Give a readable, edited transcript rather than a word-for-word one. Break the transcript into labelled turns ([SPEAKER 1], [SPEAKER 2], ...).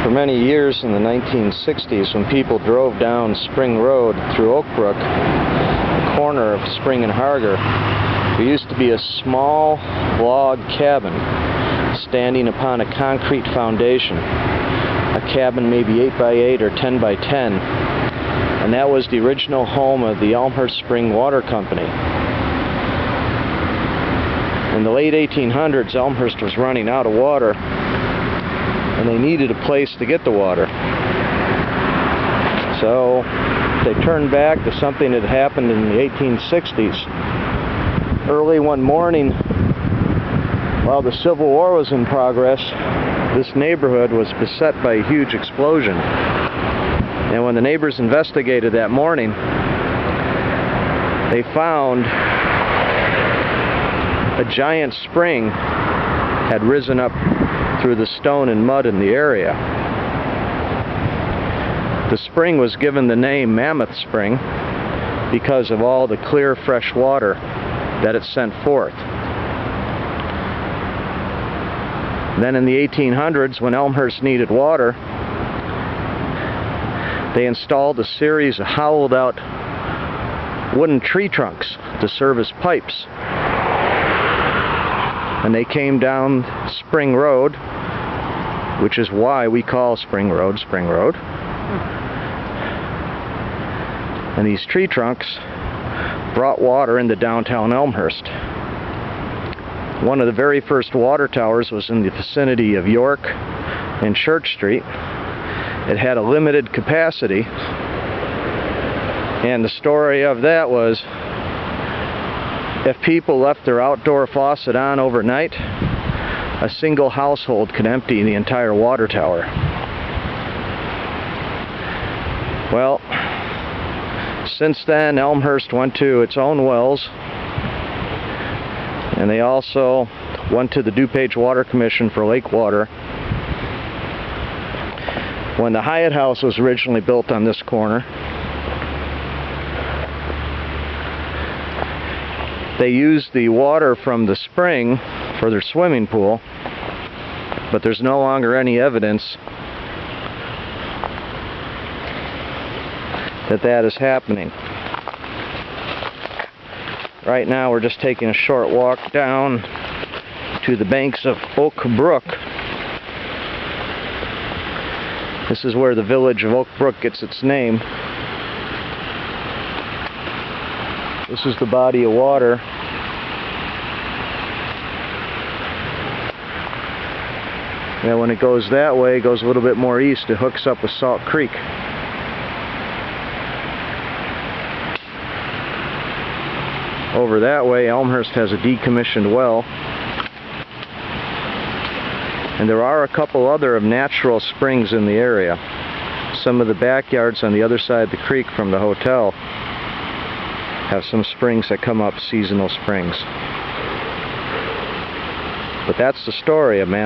[SPEAKER 1] For many years in the 1960s, when people drove down Spring Road through Oak Brook, the corner of Spring and Harger, there used to be a small log cabin standing upon a concrete foundation. A cabin maybe 8 by 8 or 10 by 10. And that was the original home of the Elmhurst Spring Water Company. In the late 1800s, Elmhurst was running out of water, and they needed a place to get the water. So they turned back to something that happened in the 1860s. Early one morning, while the Civil War was in progress, this neighborhood was beset by a huge explosion. And when the neighbors investigated that morning, they found a giant spring had risen up through the stone and mud in the area. The spring was given the name Mammoth Spring because of all the clear, fresh water that it sent forth. Then in the 1800s, when Elmhurst needed water, they installed a series of hollowed-out wooden tree trunks to serve as pipes. And they came down Spring Road, which is why we call Spring Road Spring Road. And these tree trunks brought water into downtown Elmhurst. One of the very first water towers was in the vicinity of York and Church Street. It had a limited capacity, and the story of that was if people left their outdoor faucet on overnight, a single household could empty the entire water tower. Well, since then, Elmhurst went to its own wells, and they also went to the DuPage Water Commission for lake water. When the Hyatt House was originally built on this corner, they used the water from the spring for their swimming pool, but there's no longer any evidence that that is happening. Right now we're just taking a short walk down to the banks of Oak Brook. This is where the village of Oak Brook gets its name. This is the body of water. And when it goes that way, it goes a little bit more east, it hooks up with Salt Creek. Over that way, Elmhurst has a decommissioned well. And there are a couple other natural springs in the area. Some of the backyards on the other side of the creek from the hotel have some springs that come up, seasonal springs. But that's the story of Mammoth.